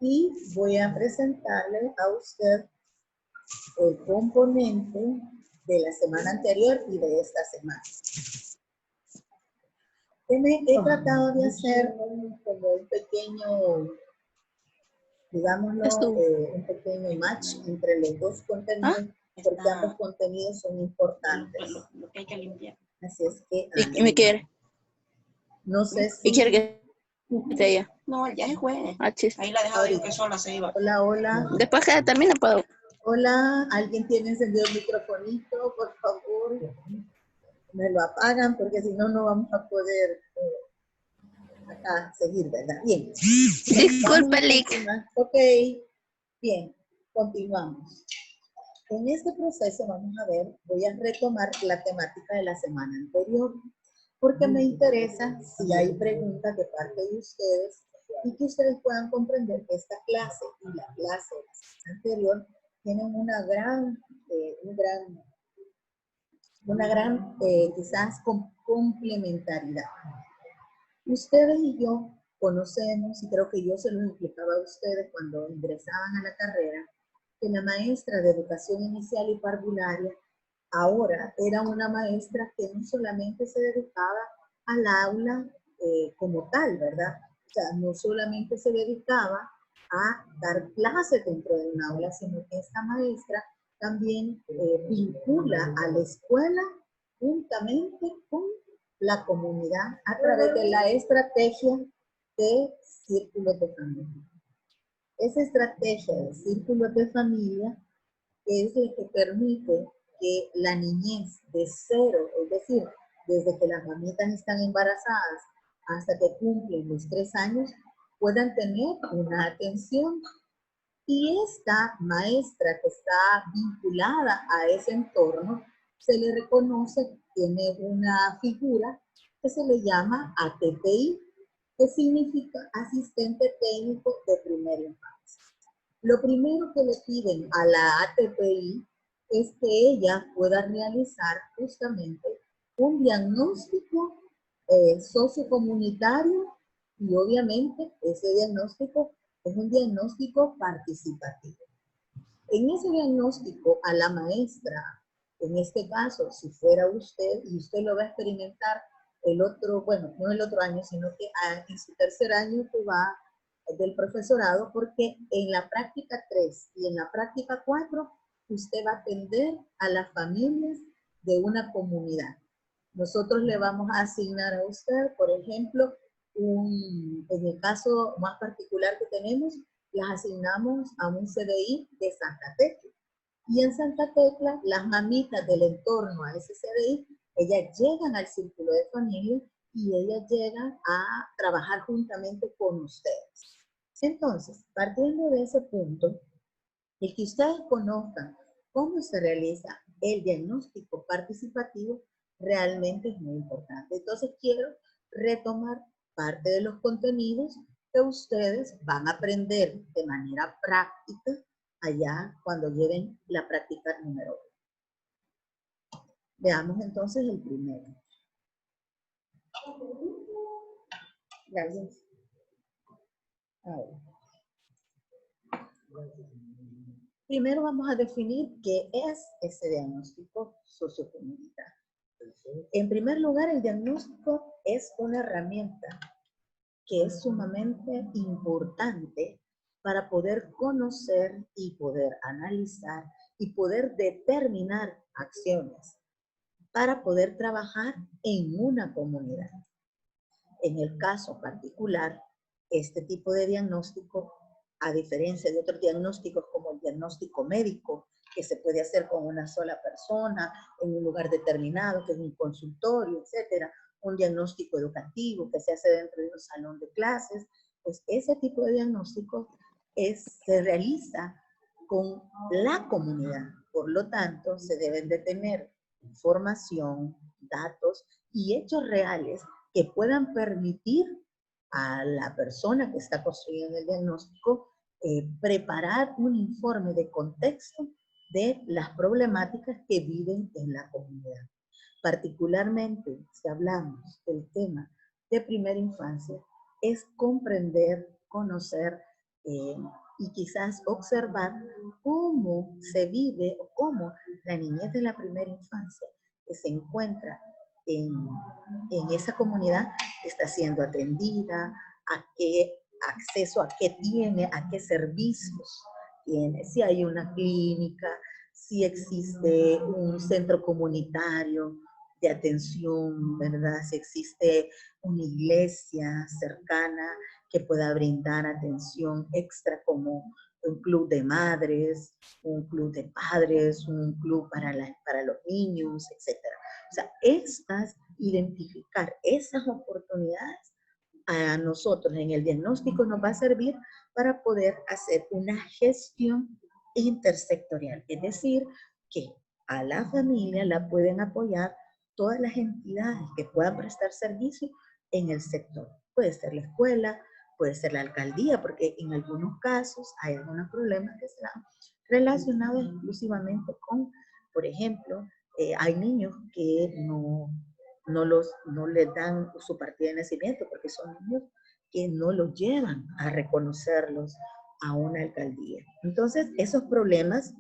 y voy a presentarle a usted el componente de la semana anterior y de esta semana. He tratado de hacer como un pequeño, digámoslo, un pequeño match entre los dos contenidos, porque ambos contenidos son importantes. Lo que hay que limpiar. Así es que... ¿Y me quiere? No sé si... ¿Y quiere que esté ella? No, ya se fue. Chis. Ahí la dejaba yo que sola se iba. Hola, hola. Después que termine puedo. Hola, ¿alguien tiene encendido el microfonito? Por favor, me lo apagan porque si no, no vamos a poder acá seguir, ¿verdad? Bien. Disculpe, Lick. Ok, bien, continuamos. En este proceso vamos a ver, voy a retomar la temática de la semana anterior, porque me interesa si hay preguntas de parte de ustedes y que ustedes puedan comprender que esta clase y la clase anterior tienen una gran quizás complementariedad. Ustedes y yo conocemos, y creo que yo se los explicaba a ustedes cuando ingresaban a la carrera, que la maestra de educación inicial y parvularia ahora era una maestra que no solamente se dedicaba al aula como tal, ¿verdad? O sea, no solamente se dedicaba a dar clases dentro de un aula, sino que esta maestra también vincula a la escuela juntamente con la comunidad a través de la estrategia de círculos de familia. Esa estrategia de círculos de familia es la que permite que la niñez de cero, es decir, desde que las mamitas están embarazadas hasta que cumplen los 3 años, puedan tener una atención. Y esta maestra que está vinculada a ese entorno, se le reconoce, tiene una figura que se le llama ATPI, que significa Asistente Técnico de Primera Infancia. Lo primero que le piden a la ATPI es que ella pueda realizar justamente un diagnóstico sociocomunitario y obviamente ese diagnóstico es un diagnóstico participativo. En ese diagnóstico a la maestra, en este caso, si fuera usted, y usted lo va a experimentar el otro, bueno, no el otro año, sino que en su tercer año que va del profesorado, porque en la práctica 3 y en la práctica 4, usted va a atender a las familias de una comunidad. Nosotros le vamos a asignar a usted, por ejemplo, en el caso más particular que tenemos, las asignamos a un CDI de Santa Tecla. Y en Santa Tecla, las mamitas del entorno a ese CDI, ellas llegan al círculo de familia y ellas llegan a trabajar juntamente con ustedes. Entonces, partiendo de ese punto, el que ustedes conozcan cómo se realiza el diagnóstico participativo realmente es muy importante. Entonces, quiero retomar parte de los contenidos que ustedes van a aprender de manera práctica allá cuando lleven la práctica número 1. Veamos entonces el primero. Gracias. A ver. Primero vamos a definir qué es ese diagnóstico sociocomunitario. En primer lugar, el diagnóstico es una herramienta que es sumamente importante para poder conocer y poder analizar y poder determinar acciones para poder trabajar en una comunidad. En el caso particular, este tipo de diagnóstico, a diferencia de otros diagnósticos como el diagnóstico médico, que se puede hacer con una sola persona, en un lugar determinado, que es un consultorio, etcétera, un diagnóstico educativo que se hace dentro de un salón de clases, pues ese tipo de diagnóstico se realiza con la comunidad. Por lo tanto, se deben de tener información, datos y hechos reales que puedan permitir a la persona que está construyendo el diagnóstico preparar un informe de contexto de las problemáticas que viven en la comunidad. Particularmente, si hablamos del tema de primera infancia, es comprender, conocer y quizás observar cómo se vive o cómo la niñez de la primera infancia que se encuentra en, en esa comunidad está siendo atendida, a qué acceso, a qué tiene, a qué servicios tiene, si hay una clínica, si existe un centro comunitario de atención, ¿verdad? Si existe una iglesia cercana que pueda brindar atención extra como un club de madres, un club de padres, un club para los niños, etc. O sea, identificar esas oportunidades a nosotros en el diagnóstico nos va a servir para poder hacer una gestión intersectorial, es decir, que a la familia la pueden apoyar todas las entidades que puedan prestar servicio en el sector. Puede ser la escuela, puede ser la alcaldía, porque en algunos casos hay algunos problemas que serán relacionados exclusivamente con, por ejemplo, hay niños que no les dan su partida de nacimiento porque son niños que no los llevan a reconocerlos a una alcaldía. Entonces, esos problemas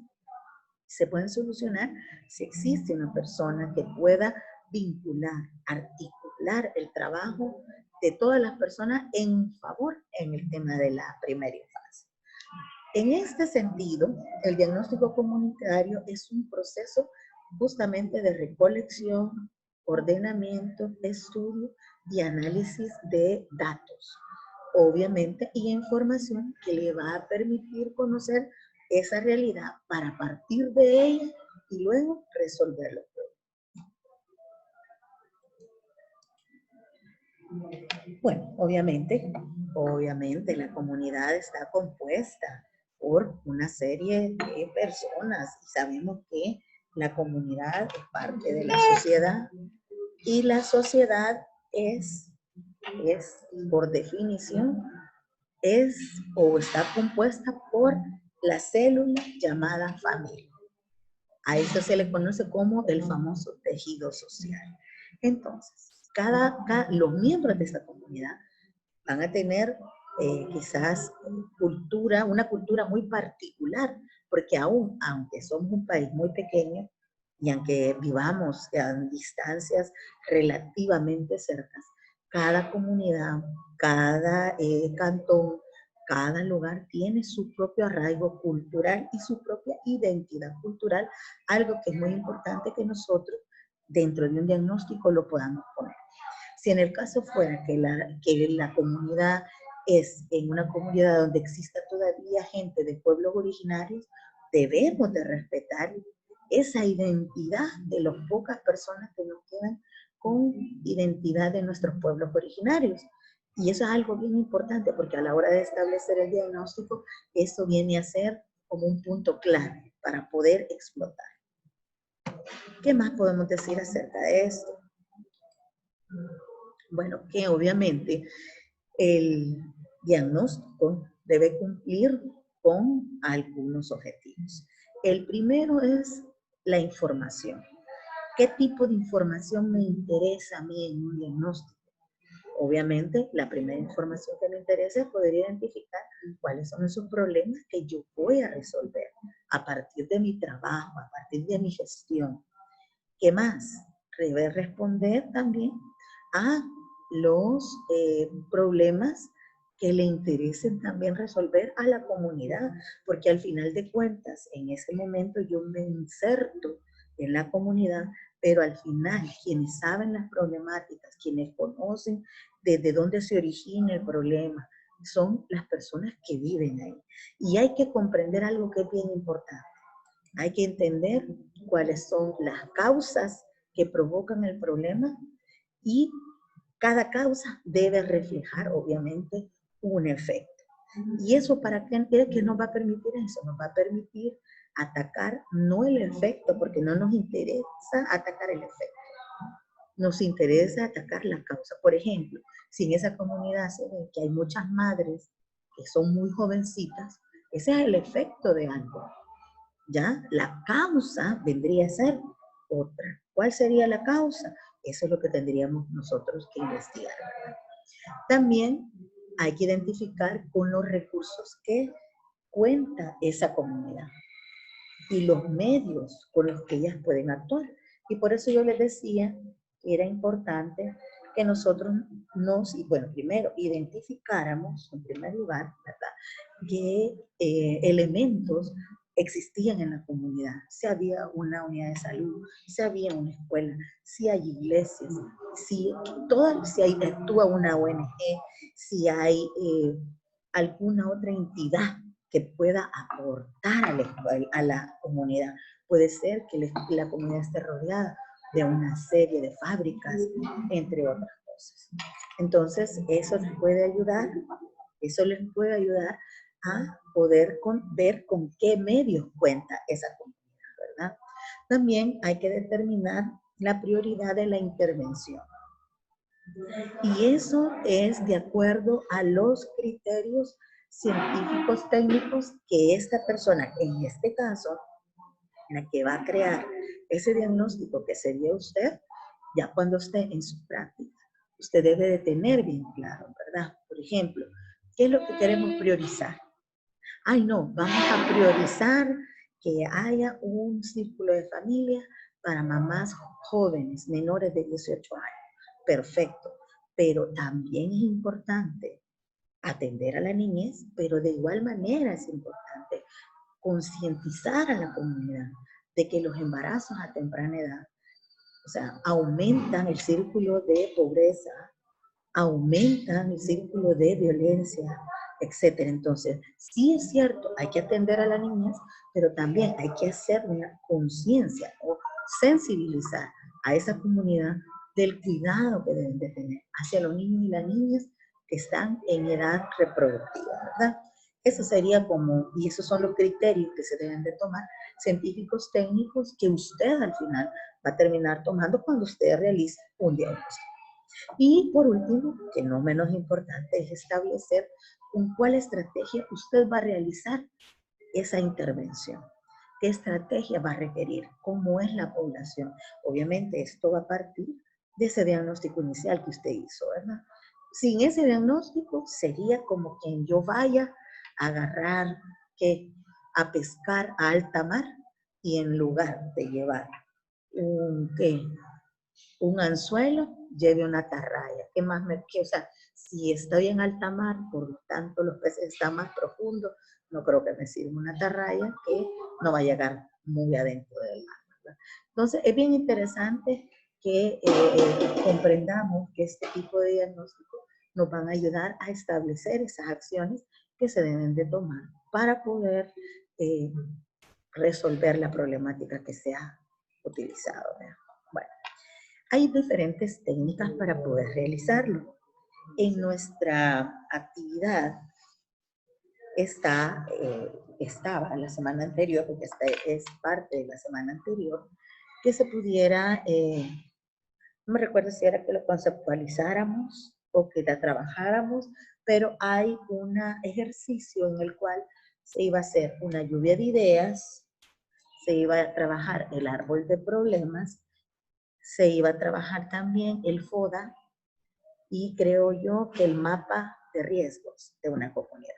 se pueden solucionar si existe una persona que pueda vincular, articular el trabajo de todas las personas en favor en el tema de la primera infancia. En este sentido, el diagnóstico comunitario es un proceso justamente de recolección, ordenamiento, estudio y análisis de datos, obviamente, y información que le va a permitir conocer esa realidad para partir de ella y luego resolverlo. Bueno, obviamente la comunidad está compuesta por una serie de personas y sabemos que la comunidad es parte de la sociedad y la sociedad es por definición, o está compuesta por la célula llamada familia. A eso se le conoce como el famoso tejido social. Entonces, los miembros de esa comunidad van a tener quizás una cultura muy particular, porque aunque somos un país muy pequeño y aunque vivamos a distancias relativamente cercas, cada comunidad, cada cantón, cada lugar tiene su propio arraigo cultural y su propia identidad cultural, algo que es muy importante que nosotros dentro de un diagnóstico lo podamos poner. Si en el caso fuera que la comunidad es en una comunidad donde exista todavía gente de pueblos originarios, debemos de respetar esa identidad de las pocas personas que nos quedan con identidad de nuestros pueblos originarios. Y eso es algo bien importante porque a la hora de establecer el diagnóstico, eso viene a ser como un punto clave para poder explotar. ¿Qué más podemos decir acerca de esto? Bueno, que obviamente el diagnóstico debe cumplir con algunos objetivos. El primero es la información. ¿Qué tipo de información me interesa a mí en un diagnóstico? Obviamente, la primera información que me interesa es poder identificar cuáles son esos problemas que yo voy a resolver a partir de mi trabajo, a partir de mi gestión. ¿Qué más? Debe responder también a los problemas que le interesen también resolver a la comunidad, porque al final de cuentas, en ese momento yo me inserto en la comunidad, pero al final quienes saben las problemáticas, quienes conocen desde dónde se origina el problema, son las personas que viven ahí. Y hay que comprender algo que es bien importante. Hay que entender cuáles son las causas que provocan el problema y cada causa debe reflejar, obviamente, un efecto. ¿Y eso para qué nos va a permitir eso? Nos va a permitir atacar no el efecto, porque no nos interesa atacar el efecto. Nos interesa atacar la causa. Por ejemplo, si en esa comunidad se ve que hay muchas madres que son muy jovencitas, ese es el efecto de algo. ¿Ya? La causa vendría a ser otra. ¿Cuál sería la causa? Eso es lo que tendríamos nosotros que investigar, ¿verdad? También hay que identificar con los recursos que cuenta esa comunidad y los medios con los que ellas pueden actuar. Y por eso yo les decía que era importante que nosotros primero identificáramos, en primer lugar, ¿verdad?, qué elementos existían en la comunidad. Si había una unidad de salud, si había una escuela, si hay iglesias, si actúa una ONG, si hay alguna otra entidad que pueda aportar a la comunidad. Puede ser que la comunidad esté rodeada de una serie de fábricas, entre otras cosas. Entonces, eso les puede ayudar a poder ver con qué medios cuenta esa comunidad, ¿verdad? También hay que determinar la prioridad de la intervención. Y eso es de acuerdo a los criterios científicos técnicos que esta persona, en este caso, la que va a crear ese diagnóstico que sería usted, ya cuando esté en su práctica, usted debe de tener bien claro, ¿verdad? Por ejemplo, ¿qué es lo que queremos priorizar? Ay, no, vamos a priorizar que haya un círculo de familia para mamás jóvenes, menores de 18 años. Perfecto. Pero también es importante atender a la niñez, pero de igual manera es importante concientizar a la comunidad de que los embarazos a temprana edad, o sea, aumentan el círculo de pobreza, aumentan el círculo de violencia, etcétera. Entonces, sí es cierto, hay que atender a la niñez, pero también hay que hacer una conciencia o sensibilizar a esa comunidad del cuidado que deben de tener hacia los niños y las niñas que están en edad reproductiva, ¿verdad? Eso sería y esos son los criterios que se deben de tomar, científicos técnicos, que usted al final va a terminar tomando cuando usted realice un diagnóstico. Y por último, que no menos importante, es establecer con cuál estrategia usted va a realizar esa intervención. ¿Qué estrategia va a requerir? ¿Cómo es la población? Obviamente esto va a partir de ese diagnóstico inicial que usted hizo, ¿verdad? Sin ese diagnóstico sería como quien yo vaya a agarrar, a pescar a alta mar y en lugar de llevar un anzuelo, lleve una atarraya. ¿Qué más o sea, si estoy en alta mar, por lo tanto los peces están más profundos, no creo que me sirva una atarraya que no va a llegar muy adentro del mar, ¿verdad? Entonces, es bien interesante que comprendamos que este tipo de diagnóstico nos van a ayudar a establecer esas acciones que se deben de tomar para poder resolver la problemática que se ha utilizado, ¿verdad? Bueno, hay diferentes técnicas para poder realizarlo. En nuestra actividad estaba la semana anterior, porque esta es parte de la semana anterior, que se pudiera, no me recuerdo si era que lo conceptualizáramos o que la trabajáramos, pero hay un ejercicio en el cual se iba a hacer una lluvia de ideas, se iba a trabajar el árbol de problemas, se iba a trabajar también el FODA y creo yo que el mapa de riesgos de una comunidad.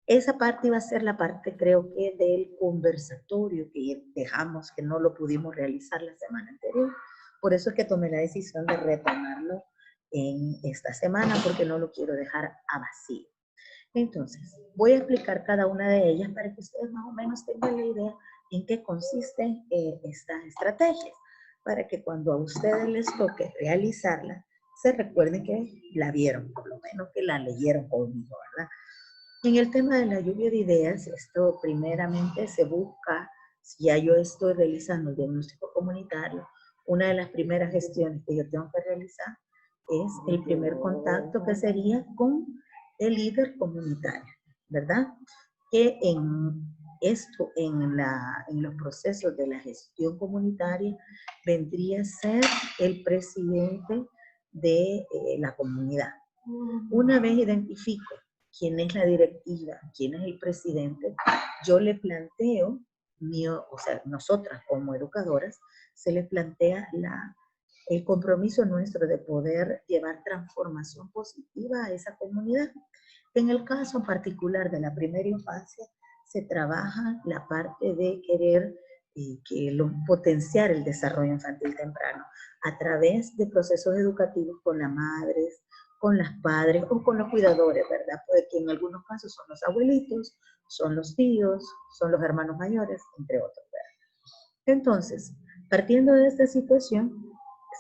Esa parte iba a ser la parte, creo que, del conversatorio que dejamos, que no lo pudimos realizar la semana anterior. Por eso es que tomé la decisión de retomarlo en esta semana, porque no lo quiero dejar a vacío. Entonces, voy a explicar cada una de ellas para que ustedes más o menos tengan la idea en qué consisten estas estrategias, para que cuando a ustedes les toque realizarla, se recuerden que la vieron, por lo menos que la leyeron conmigo, ¿verdad? En el tema de la lluvia de ideas, esto primeramente se busca, si ya yo estoy realizando el diagnóstico comunitario, una de las primeras gestiones que yo tengo que realizar es el primer contacto, que sería con el líder comunitario, ¿verdad? Que en los procesos de la gestión comunitaria vendría a ser el presidente de la comunidad. Una vez identifico quién es la directiva, quién es el presidente, yo le planteo, nosotras como educadoras, se le plantea el compromiso nuestro de poder llevar transformación positiva a esa comunidad. En el caso particular de la primera infancia, se trabaja la parte de querer potenciar el desarrollo infantil temprano a través de procesos educativos con las madres, con las padres o con los cuidadores, ¿verdad? Porque en algunos casos son los abuelitos, son los tíos, son los hermanos mayores, entre otros, ¿verdad? Entonces, partiendo de esta situación,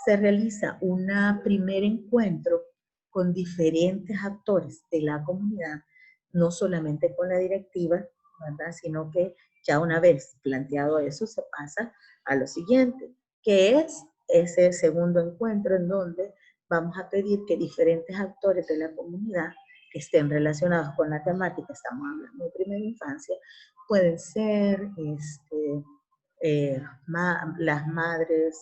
se realiza un primer encuentro con diferentes actores de la comunidad, no solamente con la directiva, ¿verdad? Sino que ya una vez planteado eso, se pasa a lo siguiente, que es ese segundo encuentro en donde vamos a pedir que diferentes actores de la comunidad que estén relacionados con la temática, estamos hablando de primera infancia, pueden ser las madres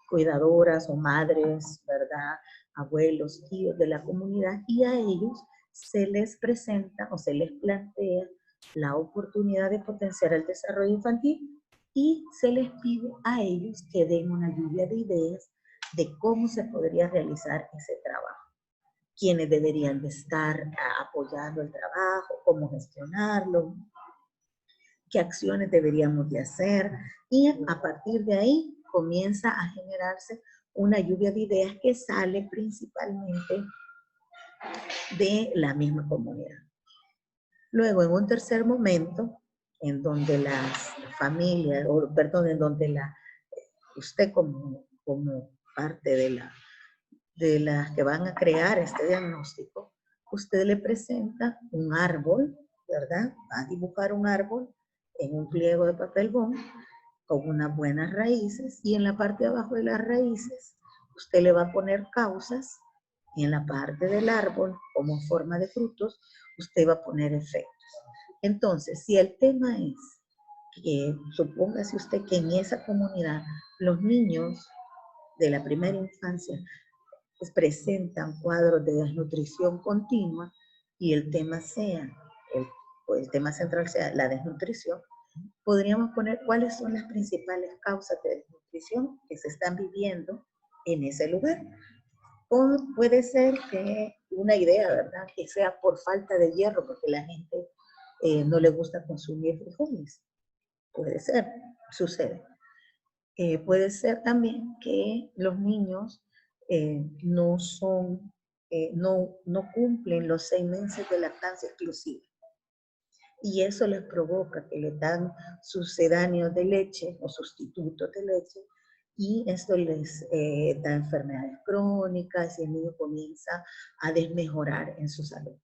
cuidadoras o madres, ¿verdad? Abuelos, tíos de la comunidad, y a ellos se les presenta o se les plantea la oportunidad de potenciar el desarrollo infantil y se les pide a ellos que den una lluvia de ideas de cómo se podría realizar ese trabajo, quiénes deberían de estar apoyando el trabajo, cómo gestionarlo, qué acciones deberíamos de hacer, y a partir de ahí comienza a generarse una lluvia de ideas que sale principalmente de la misma comunidad. Luego, en un tercer momento, en donde las familias, en donde usted como parte de las que van a crear este diagnóstico, usted le presenta un árbol, ¿verdad? Va a dibujar un árbol en un pliego de papel bond con unas buenas raíces, y en la parte de abajo de las raíces usted le va a poner causas, y en la parte del árbol, como forma de frutos, usted va a poner efectos. Entonces, si el tema es que, supóngase usted que en esa comunidad los niños de la primera infancia pues presentan cuadros de desnutrición continua y el tema el tema central sea la desnutrición, podríamos poner cuáles son las principales causas de desnutrición que se están viviendo en ese lugar. O puede ser que una idea, ¿verdad? Que sea por falta de hierro, porque la gente no le gusta consumir frijoles. Puede ser, sucede. Puede ser también que los niños no cumplen los 6 meses de lactancia exclusiva. Y eso les provoca que les dan sucedáneos de leche o sustitutos de leche, y esto les da enfermedades crónicas y el niño comienza a desmejorar en su salud.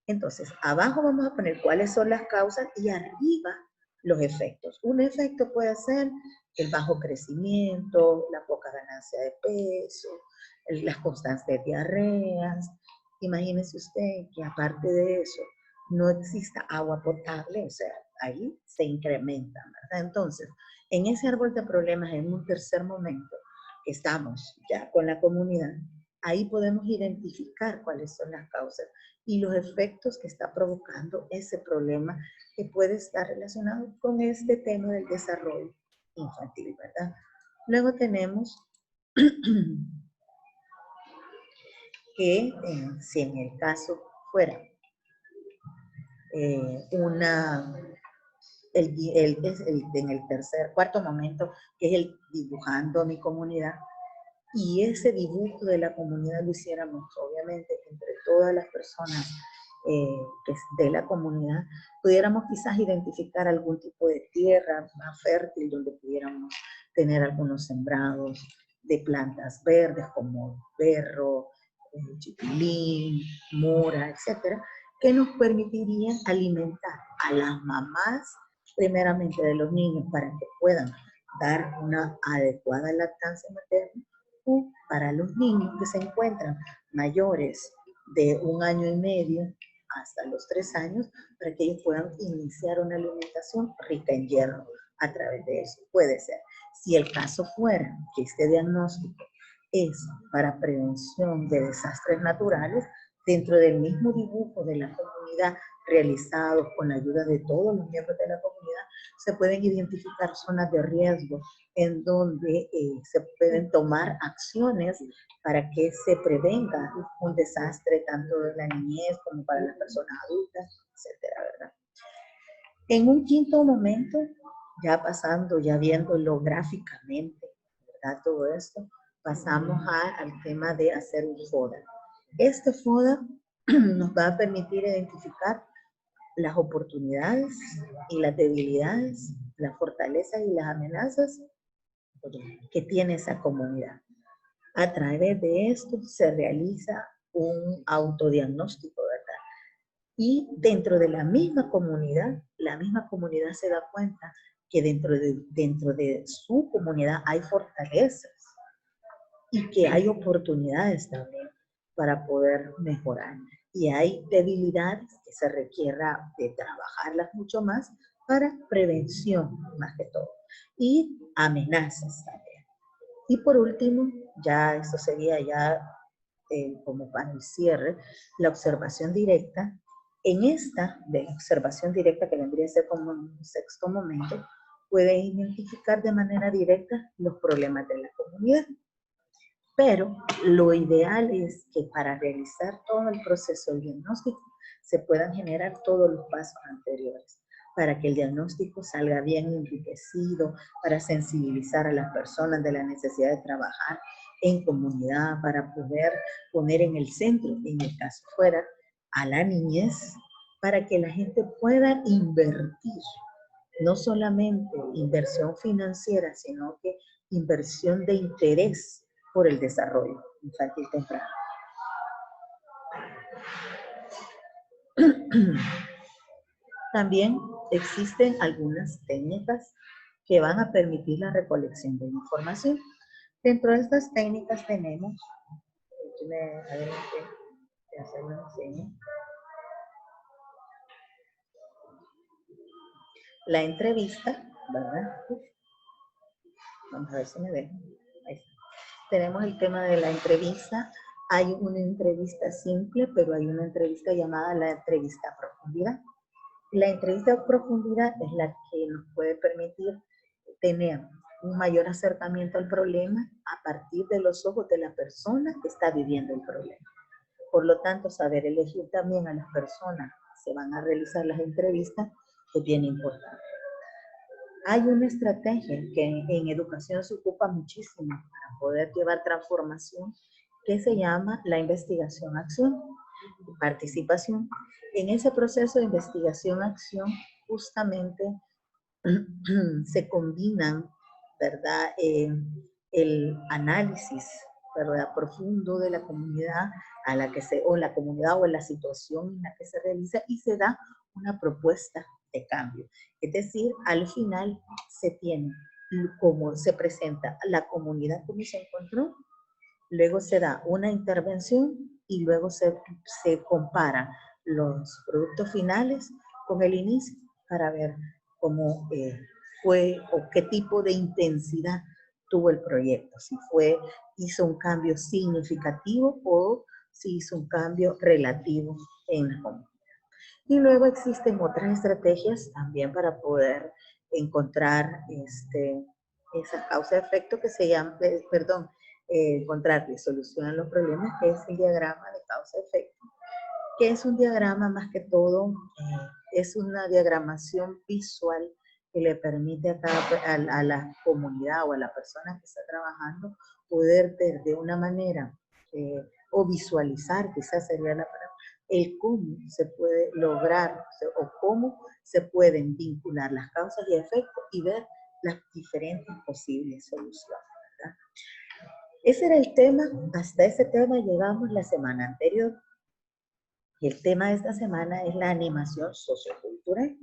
Entonces, abajo vamos a poner cuáles son las causas y arriba los efectos. Un efecto puede ser el bajo crecimiento, la poca ganancia de peso, las constantes diarreas. Imagínese usted que aparte de eso no exista agua potable, o sea, ahí se incrementa, ¿verdad? Entonces, en ese árbol de problemas, en un tercer momento, que estamos ya con la comunidad, ahí podemos identificar cuáles son las causas y los efectos que está provocando ese problema que puede estar relacionado con este tema del desarrollo infantil, ¿verdad? Luego tenemos que si en el caso fuera en el cuarto momento, que es el dibujando mi comunidad, y ese dibujo de la comunidad lo hiciéramos, obviamente, entre todas las personas de la comunidad, pudiéramos quizás identificar algún tipo de tierra más fértil donde pudiéramos tener algunos sembrados de plantas verdes como berro, chipilín, mora, etcétera, que nos permitirían alimentar a las mamás, primeramente de los niños, para que puedan dar una adecuada lactancia materna, o para los niños que se encuentran mayores de 1 año y medio hasta los 3 años, para que ellos puedan iniciar una alimentación rica en hierro a través de eso. Puede ser. Si el caso fuera que este diagnóstico es para prevención de desastres naturales, dentro del mismo dibujo de la comunidad realizado con la ayuda de todos los miembros de la comunidad, Se pueden identificar zonas de riesgo en donde se pueden tomar acciones para que se prevenga un desastre tanto de la niñez como para las personas adultas, etcétera, ¿verdad? En un quinto momento, ya pasando, ya viéndolo gráficamente, ¿verdad? Todo esto, pasamos al tema de hacer un FODA. Este FODA nos va a permitir identificar las oportunidades y las debilidades, las fortalezas y las amenazas que tiene esa comunidad. A través de esto se realiza un autodiagnóstico, ¿verdad? Y dentro de la misma comunidad se da cuenta que dentro de su comunidad hay fortalezas y que hay oportunidades también para poder mejorar. Y hay debilidades que se requiera de trabajarlas mucho más para prevención, más que todo. Y amenazas también. Y por último, ya esto sería ya como para el cierre, la observación directa. En esta de observación directa, que vendría a ser como un sexto momento, puede identificar de manera directa los problemas de la comunidad. Pero lo ideal es que para realizar todo el proceso de diagnóstico se puedan generar todos los pasos anteriores para que el diagnóstico salga bien enriquecido, para sensibilizar a las personas de la necesidad de trabajar en comunidad, para poder poner en el centro, en el caso fuera, a la niñez, para que la gente pueda invertir, no solamente inversión financiera, sino que inversión de interés por el desarrollo infantil temprano. También existen algunas técnicas que van a permitir la recolección de información. Dentro de estas técnicas tenemos, la entrevista, ¿verdad? Vamos a ver si me dejan. Ahí está. Tenemos el tema de la entrevista. Hay una entrevista simple, pero hay una entrevista llamada la entrevista a profundidad. La entrevista a profundidad es la que nos puede permitir tener un mayor acercamiento al problema a partir de los ojos de la persona que está viviendo el problema. Por lo tanto, saber elegir también a las personas que se van a realizar las entrevistas es bien importante. Hay una estrategia que en educación se ocupa muchísimo para poder llevar transformación, que se llama la investigación-acción, participación. En ese proceso de investigación-acción, justamente se combinan, ¿verdad? El análisis, ¿verdad? Profundo de la comunidad a la que o la comunidad o la situación en la que se realiza y se da una propuesta de cambio. Es decir, al final se tiene cómo se presenta la comunidad como se encontró, luego se da una intervención y luego se compara los productos finales con el inicio para ver cómo fue o qué tipo de intensidad tuvo el proyecto, si hizo un cambio significativo o si hizo un cambio relativo en la comunidad. Y luego existen otras estrategias también para poder encontrar esa causa-efecto que se llama, encontrar solución a los problemas, que es el diagrama de causa-efecto, que es un diagrama más que todo, es una diagramación visual que le permite a la comunidad o a la persona que está trabajando poder ver de una manera o visualizar, quizás sería la palabra, el cómo se puede lograr o cómo se pueden vincular las causas y efectos y ver las diferentes posibles soluciones, ¿verdad? Ese era el tema, hasta ese tema llegamos la semana anterior. Y el tema de esta semana es la animación sociocultural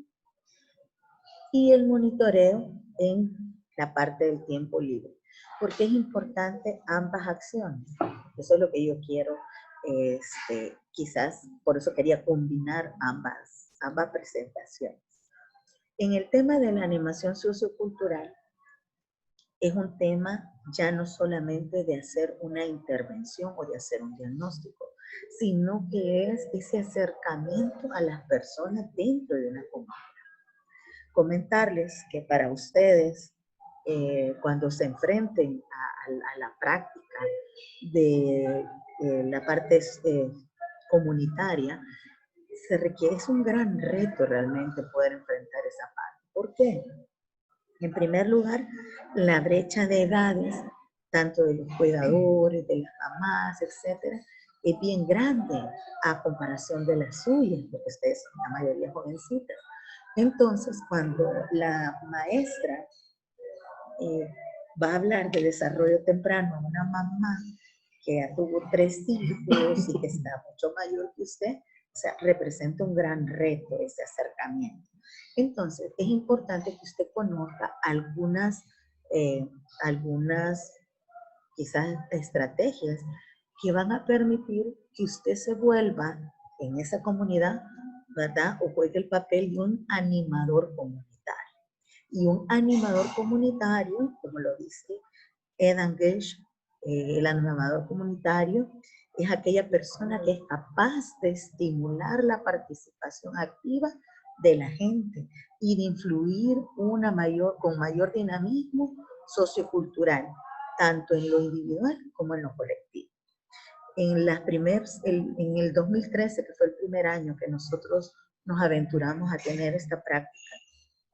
y el monitoreo en la parte del tiempo libre. Porque es importante ambas acciones. Eso es lo que yo quiero, quizás, por eso quería combinar ambas presentaciones. En el tema de la animación sociocultural, es un tema ya no solamente de hacer una intervención o de hacer un diagnóstico, sino que es ese acercamiento a las personas dentro de una comunidad. comentarles que para ustedes, cuando se enfrenten a la práctica de la parte comunitaria, es un gran reto realmente poder enfrentar esa parte. ¿Por qué? En primer lugar, la brecha de edades, tanto de los cuidadores, de las mamás, etcétera, es bien grande a comparación de las suyas, porque ustedes son la mayoría jovencitas. Entonces, cuando la maestra va a hablar de desarrollo temprano a una mamá que ya tuvo 3 hijos y que está mucho mayor que usted, o sea, representa un gran reto ese acercamiento. Entonces, es importante que usted conozca algunas quizás estrategias que van a permitir que usted se vuelva en esa comunidad, ¿verdad? O juegue el papel de un animador comunitario. Y un animador comunitario, como lo dice Ed Engage, el animador comunitario, es aquella persona que es capaz de estimular la participación activa de la gente y de influir con mayor dinamismo sociocultural, tanto en lo individual como en lo colectivo. En el 2013, que fue el primer año que nosotros nos aventuramos a tener esta práctica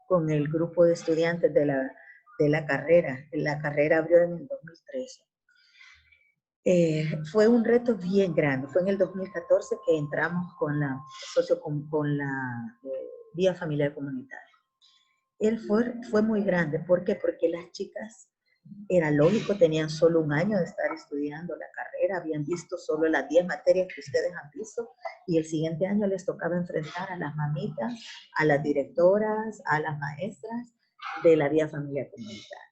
con el grupo de estudiantes de la carrera. La carrera abrió en el 2013. Fue un reto bien grande. Fue en el 2014 que entramos con la vía familiar comunitaria. Fue muy grande. ¿Por qué? Porque las chicas, era lógico, tenían solo un año de estar estudiando la carrera, habían visto solo las 10 materias que ustedes han visto, y el siguiente año les tocaba enfrentar a las mamitas, a las directoras, a las maestras de la vía familiar comunitaria.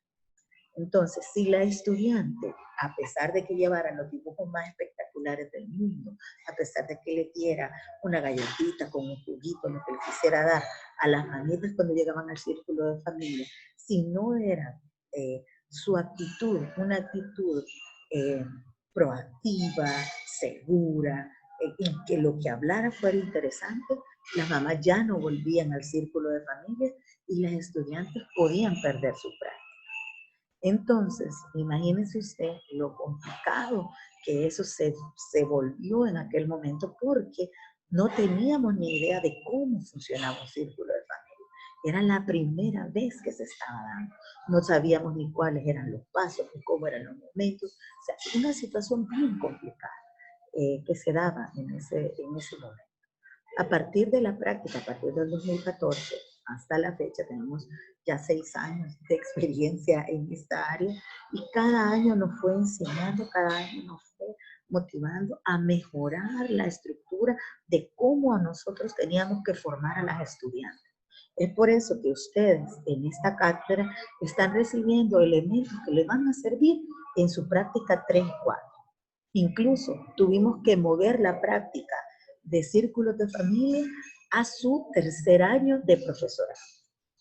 Entonces, si la estudiante, a pesar de que llevara los dibujos más espectaculares del mundo, a pesar de que le diera una galletita con un juguito, lo que le quisiera dar a las mamitas cuando llegaban al círculo de familia, si no era su actitud, una actitud proactiva, segura, en que lo que hablara fuera interesante, las mamás ya no volvían al círculo de familia y las estudiantes podían perder su práctica. Entonces, imagínense usted lo complicado que eso se volvió en aquel momento, porque no teníamos ni idea de cómo funcionaba un círculo de familia. Era la primera vez que se estaba dando. No sabíamos ni cuáles eran los pasos, ni cómo eran los momentos. O sea, una situación bien complicada que se daba en ese momento. A partir de la práctica, a partir del 2014 hasta la fecha, tenemos ya 6 años de experiencia en esta área, y cada año nos fue enseñando, cada año nos fue motivando a mejorar la estructura de cómo a nosotros teníamos que formar a las estudiantes. Es por eso que ustedes en esta cátedra están recibiendo elementos que les van a servir en su práctica 3 y 4. Incluso tuvimos que mover la práctica de círculos de familia a su 3er año de profesorado.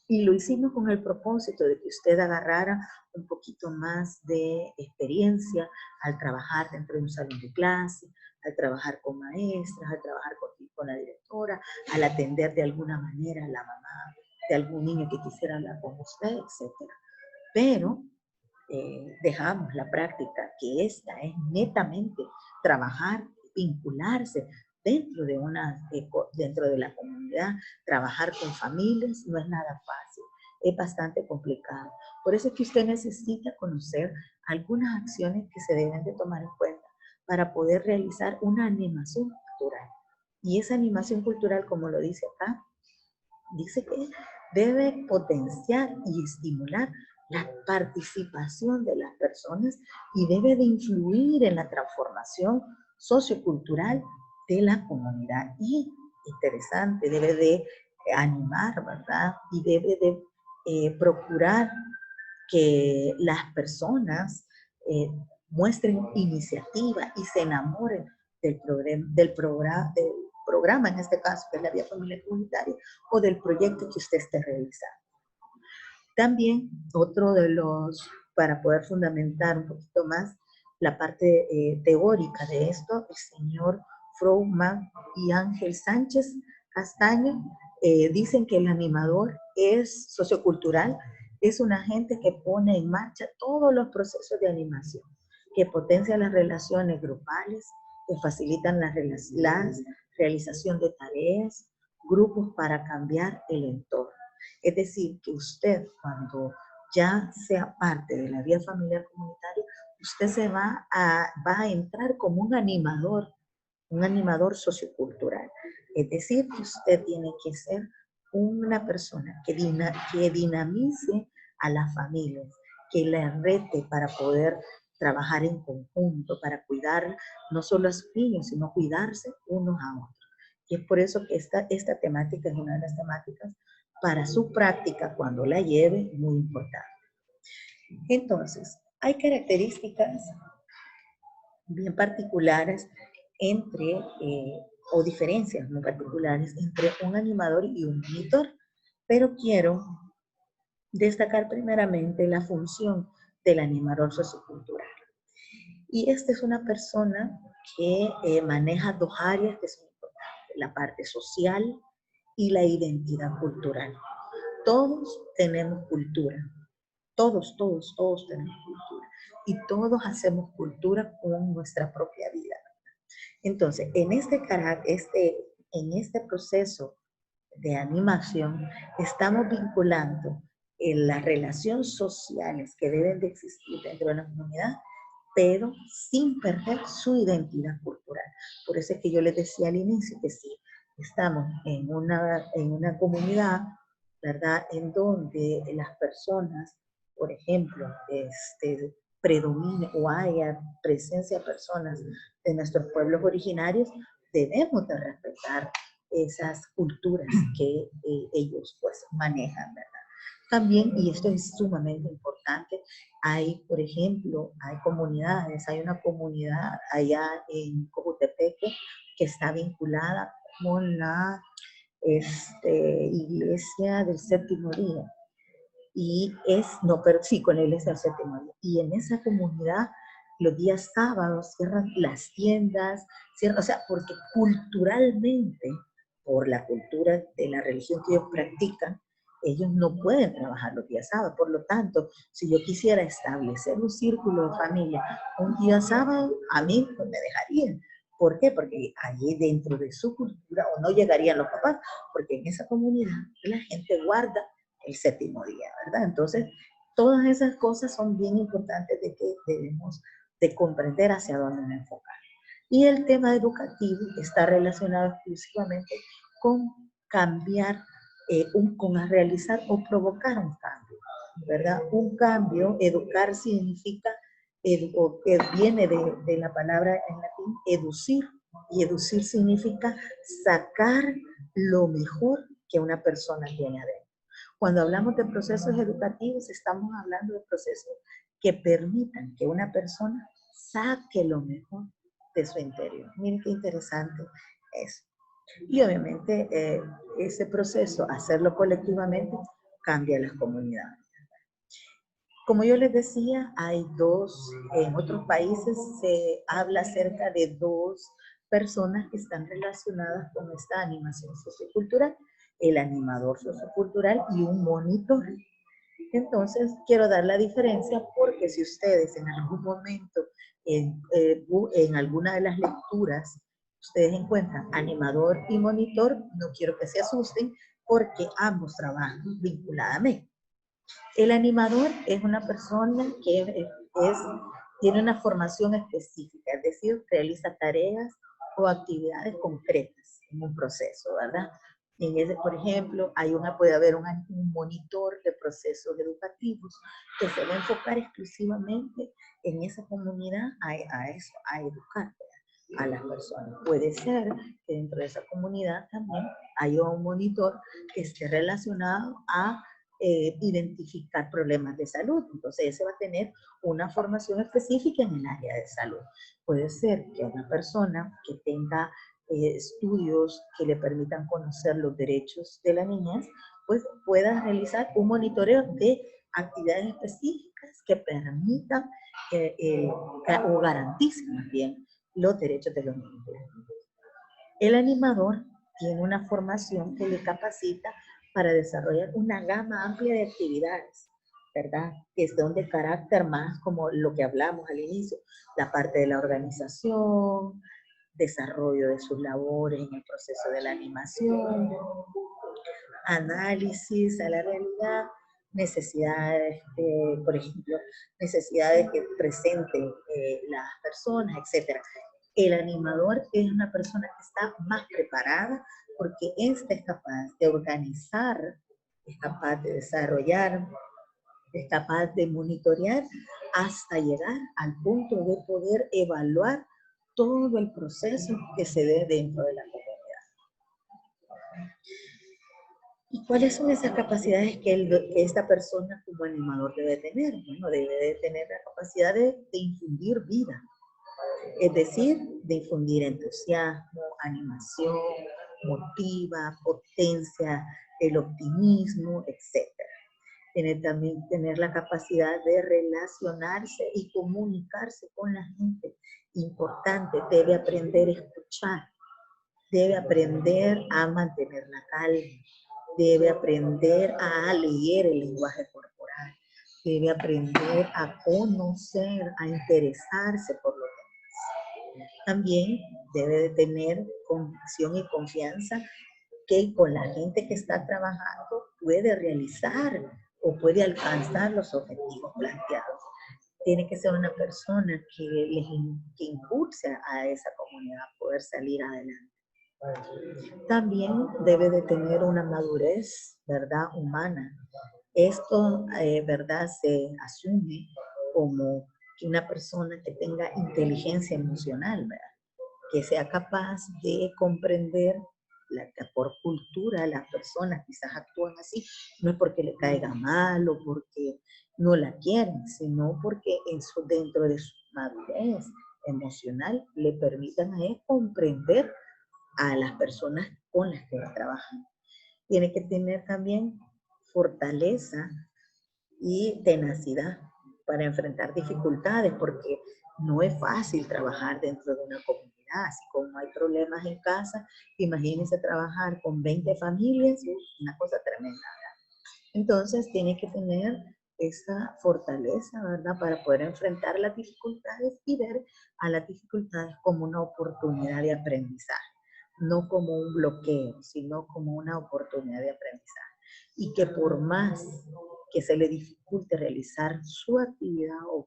Y lo hicimos con el propósito de que usted agarrara un poquito más de experiencia al trabajar dentro de un salón de clase, al trabajar con maestras, al trabajar con la directora, al atender de alguna manera a la mamá de algún niño que quisiera hablar con usted, etc. Pero dejamos la práctica, que esta es netamente trabajar, vincularse dentro de la comunidad, trabajar con familias, no es nada fácil, es bastante complicado. Por eso es que usted necesita conocer algunas acciones que se deben de tomar en cuenta para poder realizar una animación cultural. Y esa animación cultural, como lo dice acá, dice que debe potenciar y estimular la participación de las personas y debe de influir en la transformación sociocultural de la comunidad. Y interesante, debe de animar, ¿verdad? Y debe de procurar que las personas muestren iniciativa y se enamoren del programa, en este caso, que es la vía familiar comunitaria, o del proyecto que usted esté realizando. También, para poder fundamentar un poquito más la parte teórica de esto, el señor Frohman y Ángel Sánchez Castaño dicen que el animador es sociocultural, es un agente que pone en marcha todos los procesos de animación, que potencia las relaciones grupales, que facilitan la realización de tareas, grupos para cambiar el entorno. Es decir, que usted cuando ya sea parte de la vida familiar comunitaria, usted va a entrar como un animador sociocultural. Es decir, que usted tiene que ser una persona que dinamice a las familias, que la rete para poder trabajar en conjunto, para cuidar no solo a sus niños, sino cuidarse unos a otros. Y es por eso que esta temática es una de las temáticas para su práctica, cuando la lleve, muy importante. Entonces, hay características bien particulares o diferencias muy particulares entre un animador y un monitor, pero quiero destacar primeramente la función del animador sociocultural. Y esta es una persona que maneja dos áreas que son importantes, la parte social y la identidad cultural. Todos tenemos cultura, todos tenemos cultura, y todos hacemos cultura con nuestra propia vida. Entonces, en este proceso de animación, estamos vinculando las relaciones sociales que deben de existir dentro de la comunidad, pero sin perder su identidad cultural. Por eso es que yo les decía al inicio que sí, estamos en una comunidad, ¿verdad?, en donde las personas, por ejemplo, predomine o haya presencia de personas de nuestros pueblos originarios, debemos de respetar esas culturas que ellos pues manejan, ¿verdad? También, y esto es sumamente importante, hay, por ejemplo, hay comunidades, hay una comunidad allá en Cojutepeque que está vinculada con la iglesia del séptimo día. Con la iglesia del séptimo día. Y en esa comunidad, los días sábados cierran las tiendas, o sea, porque culturalmente, por la cultura de la religión que ellos practican, ellos no pueden trabajar los días sábados. Por lo tanto, si yo quisiera establecer un círculo de familia un día sábado, a mí pues, me dejarían. ¿Por qué? Porque allí dentro de su cultura, o no llegarían los papás, porque en esa comunidad la gente guarda el séptimo día, ¿verdad? Entonces, todas esas cosas son bien importantes de que debemos de comprender hacia dónde me enfocar. Y el tema educativo está relacionado exclusivamente con cambiar, con realizar o provocar un cambio, ¿verdad? Un cambio, educar significa, o que viene de la palabra en latín, educir, y educir significa sacar lo mejor que una persona tiene adentro. Cuando hablamos de procesos educativos, estamos hablando de procesos que permitan que una persona saque lo mejor de su interior. Miren qué interesante es. Y obviamente ese proceso, hacerlo colectivamente, cambia las comunidades. Como yo les decía, en otros países se habla acerca de dos personas que están relacionadas con esta animación sociocultural, el animador sociocultural y un monitor. Entonces, quiero dar la diferencia porque si ustedes en algún momento, en alguna de las lecturas, ustedes encuentran animador y monitor, no quiero que se asusten porque ambos trabajan vinculadamente. El animador es una persona que tiene una formación específica, es decir, realiza tareas o actividades concretas en un proceso, ¿verdad? Por ejemplo, puede haber un monitor de procesos educativos que se va a enfocar exclusivamente en esa comunidad a educar a las personas. Puede ser que dentro de esa comunidad también haya un monitor que esté relacionado a identificar problemas de salud. Entonces, ese va a tener una formación específica en el área de salud. Puede ser que una persona que tenga estudios que le permitan conocer los derechos de la niñez, pues pueda realizar un monitoreo de actividades específicas que permitan o garanticen más bien los derechos de los niños. El animador tiene una formación que le capacita para desarrollar una gama amplia de actividades, ¿verdad? Que son de carácter más como lo que hablamos al inicio, la parte de la organización, desarrollo de sus labores en el proceso de la animación, análisis a la realidad, necesidades, por ejemplo, necesidades que presenten las personas, etc. El animador es una persona que está más preparada porque ésta es capaz de organizar, es capaz de desarrollar, es capaz de monitorear hasta llegar al punto de poder evaluar todo el proceso que se dé dentro de la comunidad. ¿Y cuáles son esas capacidades que esta persona como animador debe tener? Bueno, debe de tener la capacidad de infundir vida, es decir, de infundir entusiasmo, animación, motiva, potencia, el optimismo, etc. También tener la capacidad de relacionarse y comunicarse con la gente. Importante, debe aprender a escuchar, debe aprender a mantener la calma, debe aprender a leer el lenguaje corporal, debe aprender a conocer, a interesarse por lo demás. También debe de tener convicción y confianza que con la gente que está trabajando puede realizar o puede alcanzar los objetivos planteados. Tiene que ser una persona que impulse a esa comunidad a poder salir adelante. También debe de tener una madurez, ¿verdad?, humana. Esto, ¿verdad?, se asume como que una persona que tenga inteligencia emocional, ¿verdad?, que sea capaz de comprender que por cultura las personas quizás actúan así, no es porque le caiga mal o porque no la quieren, sino porque dentro de su madurez emocional le permitan a él comprender a las personas con las que trabajan. Tiene que tener también fortaleza y tenacidad para enfrentar dificultades, porque no es fácil trabajar dentro de una comunidad. Así como hay problemas en casa, imagínense trabajar con 20 familias, una cosa tremenda. Entonces tiene que tener esa fortaleza, ¿verdad?, para poder enfrentar las dificultades y ver a las dificultades como una oportunidad de aprendizaje, no como un bloqueo, sino como una oportunidad de aprendizaje. Y que por más que se le dificulte realizar su actividad o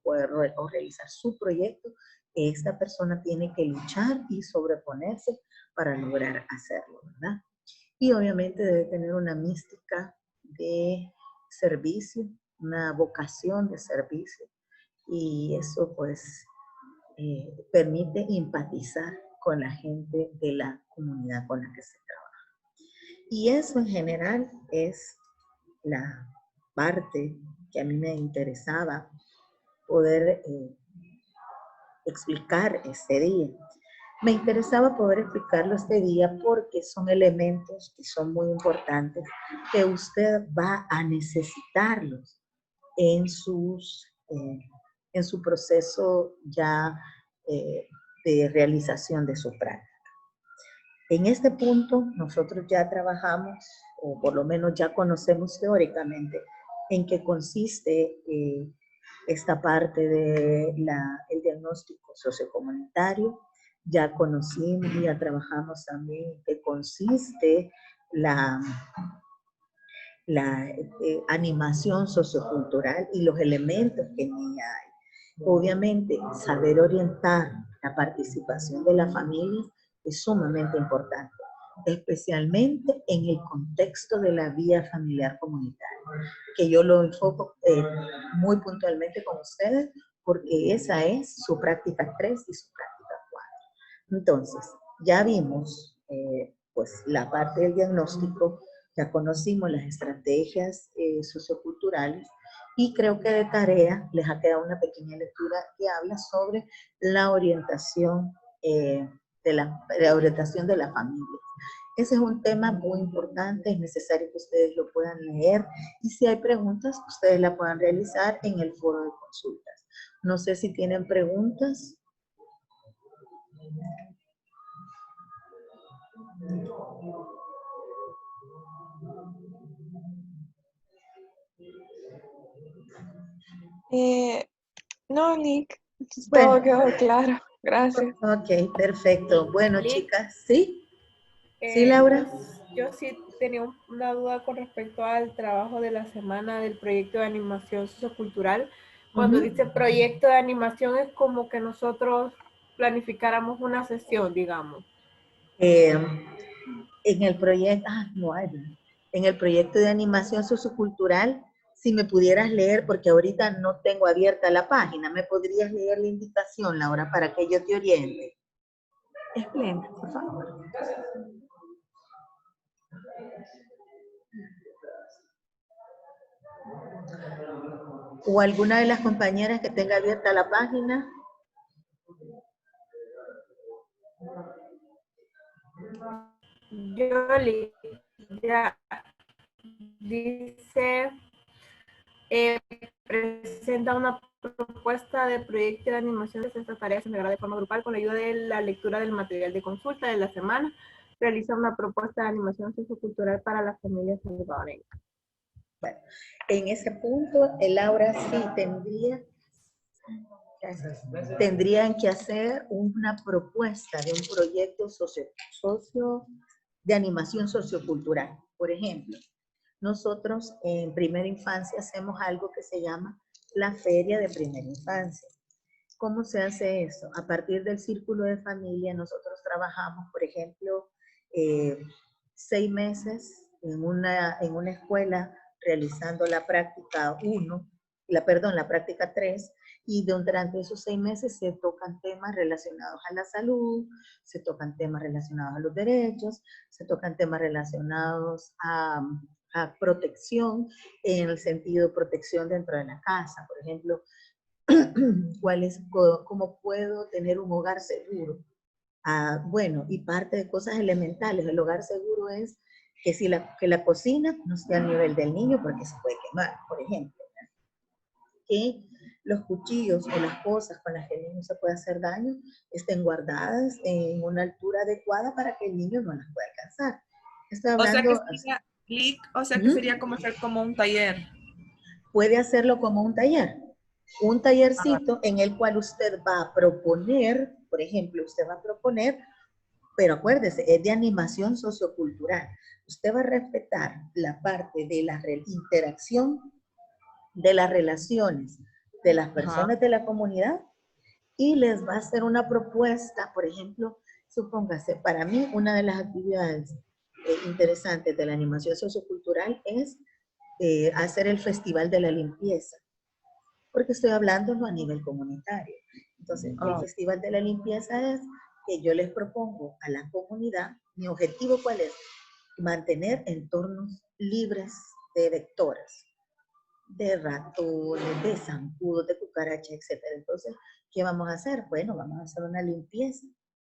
realizar su proyecto, esta persona tiene que luchar y sobreponerse para lograr hacerlo, ¿verdad? Y obviamente debe tener una mística de servicio, una vocación de servicio, y eso pues permite empatizar con la gente de la comunidad con la que se trabaja. Y eso en general es la parte que a mí me interesaba poder explicar este día. Me interesaba poder explicarlo este día porque son elementos que son muy importantes, que usted va a necesitarlos en su proceso ya de realización de su práctica. En este punto nosotros ya trabajamos, o por lo menos ya conocemos teóricamente, en qué consiste esta parte del diagnóstico sociocomunitario. Ya conocimos y ya trabajamos también en qué consiste la animación sociocultural y los elementos que en ella hay. Obviamente, saber orientar la participación de la familia es sumamente importante, especialmente en el contexto de la vía familiar comunitaria, que yo lo enfoco muy puntualmente con ustedes, porque esa es su práctica 3 y su práctica 4. Entonces, ya vimos pues la parte del diagnóstico, ya conocimos las estrategias socioculturales, y creo que de tarea les ha quedado una pequeña lectura que habla sobre la orientación, la orientación de la familia. Ese es un tema muy importante, es necesario que ustedes lo puedan leer, y si hay preguntas, ustedes la puedan realizar en el foro de consultas. No sé si tienen preguntas. No, Nick, Bueno. todo quedó claro. Gracias. Ok, perfecto. Bueno, Lick. chicas, ¿sí? ¿Sí, Laura? Yo sí tenía una duda con respecto al trabajo de la semana del proyecto de animación sociocultural. Cuando Ujú. dice proyecto de animación es como que nosotros planificáramos una sesión, digamos. En el proyecto, no hay. En el proyecto de animación sociocultural, si me pudieras leer, porque ahorita no tengo abierta la página, ¿me podrías leer la invitación, Laura, para que yo te oriente? Esplenda, por favor. O alguna de las compañeras que tenga abierta la página. Yoli, ya dice, presenta una propuesta de proyecto de animación de esta tarea se me de forma grupal con la ayuda de la lectura del material de consulta de la semana. Realiza una propuesta de animación sociocultural para las familias salvadoreñas. Bueno, en ese punto, el Laura sí tendrían que hacer una propuesta de un proyecto de animación sociocultural. Por ejemplo, nosotros en primera infancia hacemos algo que se llama la feria de primera infancia. ¿Cómo se hace eso? A partir del círculo de familia nosotros trabajamos, por ejemplo, 6 meses en una escuela realizando la práctica 1, la práctica 3, y durante esos 6 meses se tocan temas relacionados a la salud, se tocan temas relacionados a los derechos, se tocan temas relacionados a protección, en el sentido de protección dentro de la casa, por ejemplo, cómo puedo tener un hogar seguro. Bueno, y parte de cosas elementales, el hogar seguro es que la cocina no esté al nivel del niño porque se puede quemar, por ejemplo. Que los cuchillos o las cosas con las que el niño se puede hacer daño estén guardadas en una altura adecuada para que el niño no las pueda alcanzar. Estoy hablando... O sea que sería como hacer como un taller. Puede hacerlo como un taller. Un tallercito en el cual usted va a proponer, por ejemplo, pero acuérdese, es de animación sociocultural. Usted va a respetar la parte de la interacción, de las relaciones de las personas de la comunidad y les va a hacer una propuesta, por ejemplo, supóngase, para mí una de las actividades interesantes de la animación sociocultural es hacer el Festival de la Limpieza, porque estoy hablando a nivel comunitario. Entonces, el Festival de la Limpieza es que yo les propongo a la comunidad, mi objetivo ¿cuál es? Mantener entornos libres de vectores, de ratones, de zancudos, de cucarachas, etc. Entonces, ¿qué vamos a hacer? Bueno, vamos a hacer una limpieza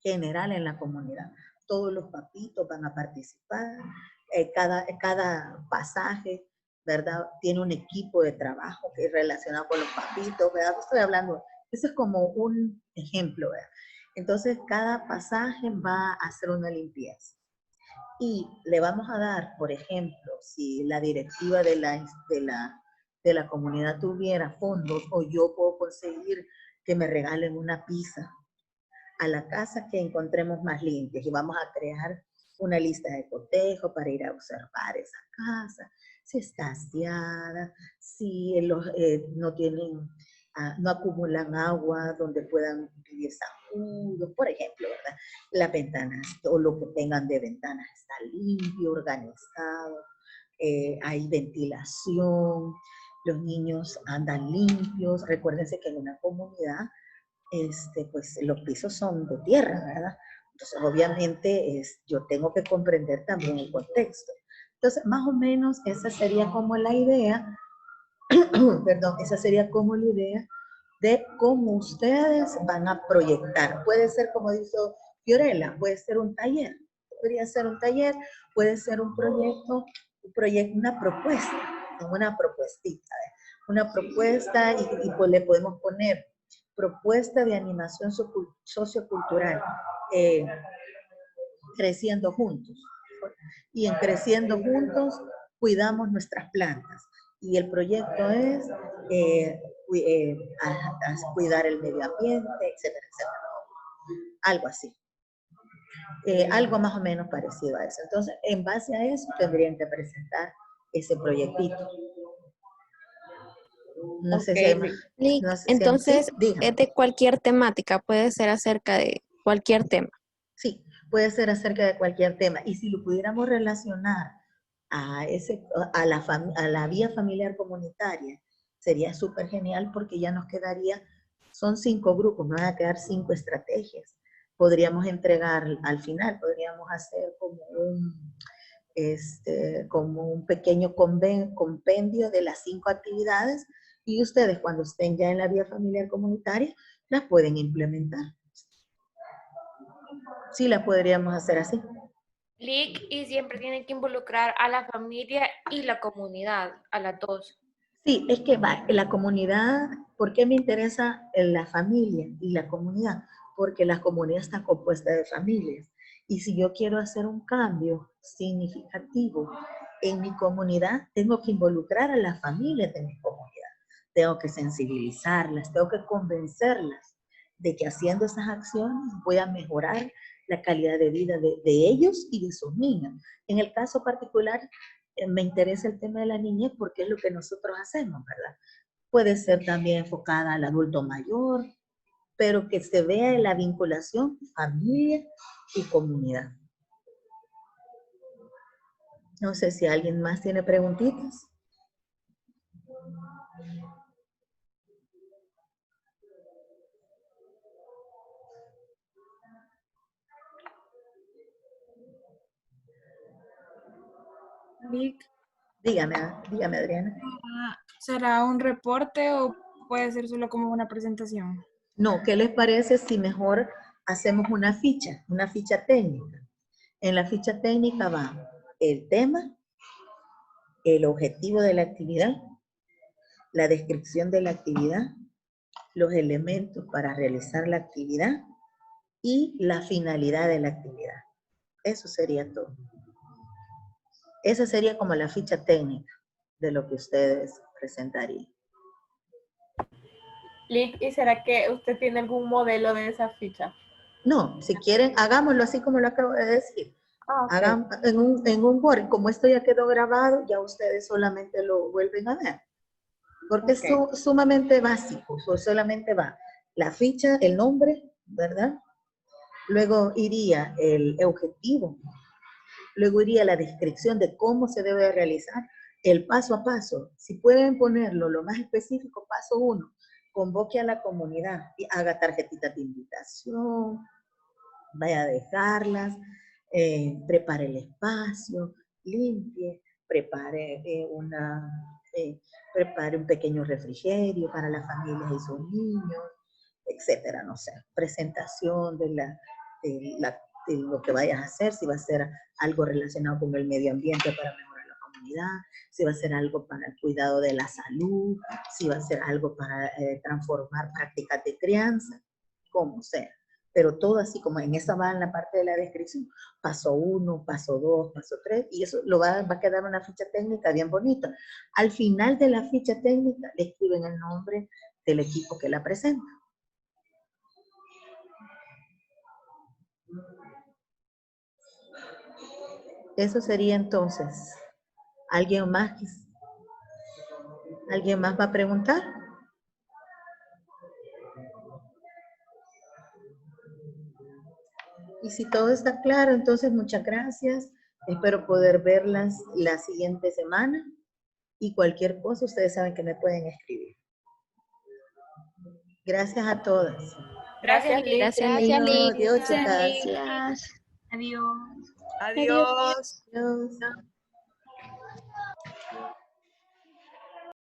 general en la comunidad. Todos los papitos van a participar, cada pasaje, ¿verdad? Tiene un equipo de trabajo que es relacionado con los papitos, ¿verdad? Estoy hablando, eso es como un ejemplo, ¿verdad? Entonces, cada pasaje va a hacer una limpieza. Y le vamos a dar, por ejemplo, si la directiva de la comunidad tuviera fondos o yo puedo conseguir que me regalen una pizza a la casa que encontremos más limpias y vamos a crear una lista de cotejo para ir a observar esa casa, si está aseada, si no tienen, no acumulan agua donde puedan vivir zancudos, por ejemplo, ¿verdad? Las ventanas o lo que tengan de ventanas está limpio, organizado, hay ventilación, los niños andan limpios. Recuérdense que en una comunidad pues los pisos son de tierra, ¿verdad? Entonces, obviamente, yo tengo que comprender también el contexto. Entonces, más o menos, esa sería como la idea, perdón, esa sería como la idea de cómo ustedes van a proyectar. Puede ser, como dice Fiorella, puede ser un taller, podría ser un taller, puede ser un proyecto, una propuesta, una propuestita, una propuesta y pues le podemos poner propuesta de animación sociocultural, creciendo juntos. Y en creciendo juntos cuidamos nuestras plantas. Y el proyecto es a cuidar el medio ambiente, etcétera, etcétera. Algo así. Algo más o menos parecido a eso. Entonces, en base a eso, tendrían que presentar ese proyectito. No sé si hay más. Lick, No sé si hay- entonces, sí, dígame. es de cualquier temática, puede ser acerca de cualquier tema. Sí, puede ser acerca de cualquier tema. Y si lo pudiéramos relacionar a la vía familiar comunitaria, sería súper genial porque ya nos quedaría, son 5 grupos, nos van a quedar 5 estrategias. Podríamos entregar al final, podríamos hacer como un pequeño compendio de las 5 actividades y ustedes cuando estén ya en la vía familiar comunitaria las pueden implementar. Sí, las podríamos hacer así. Lick, y siempre tienen que involucrar a la familia y la comunidad, a las dos. Sí, es que la comunidad, ¿por qué me interesa la familia y la comunidad? Porque la comunidad está compuesta de familias. Y si yo quiero hacer un cambio significativo en mi comunidad, tengo que involucrar a las familias de mi comunidad. Tengo que sensibilizarlas, tengo que convencerlas de que haciendo esas acciones voy a mejorar la calidad de vida de ellos y de sus niños. En el caso particular, me interesa el tema de la niñez porque es lo que nosotros hacemos, ¿verdad? Puede ser también enfocada al adulto mayor, pero que se vea la vinculación familia y comunidad. No sé si alguien más tiene preguntitas. Lick, Dígame Adriana. ¿será un reporte o puede ser solo como una presentación? No, ¿qué les parece si mejor hacemos una ficha técnica? En la ficha técnica va el tema, el objetivo de la actividad, la descripción de la actividad, los elementos para realizar la actividad y la finalidad de la actividad. Eso sería todo. Esa sería como la ficha técnica de lo que ustedes presentarían. Lick, ¿y será que usted tiene algún modelo de esa ficha? No, si quieren, hagámoslo así como lo acabo de decir. Ah, ok. Hagan en un Word, como esto ya quedó grabado, ya ustedes solamente lo vuelven a ver. Porque es sumamente básico, solamente va la ficha, el nombre, ¿verdad? Luego iría el objetivo, luego iría la descripción de cómo se debe realizar, el paso a paso. Si pueden ponerlo lo más específico, paso 1, convoque a la comunidad y haga tarjetitas de invitación, vaya a dejarlas, prepare el espacio, limpie, prepare prepare un pequeño refrigerio para las familias y sus niños, etcétera, no sé, presentación de lo que vayas a hacer, si va a ser algo relacionado con el medio ambiente para mejorar la comunidad, si va a ser algo para el cuidado de la salud, si va a ser algo para transformar prácticas de crianza, como sea. Pero todo así como en esa va en la parte de la descripción, paso 1, paso 2, paso 3, y eso va a quedar una ficha técnica bien bonita. Al final de la ficha técnica le escriben el nombre del equipo que la presenta. Eso sería entonces. ¿Alguien más va a preguntar? Y si todo está claro, entonces muchas gracias. Espero poder verlas la siguiente semana. Y cualquier cosa, ustedes saben que me pueden escribir. Gracias a todas. Gracias, Lick. Gracias, Lick. Adiós, chicas. Gracias. Adiós. Adiós. Adiós.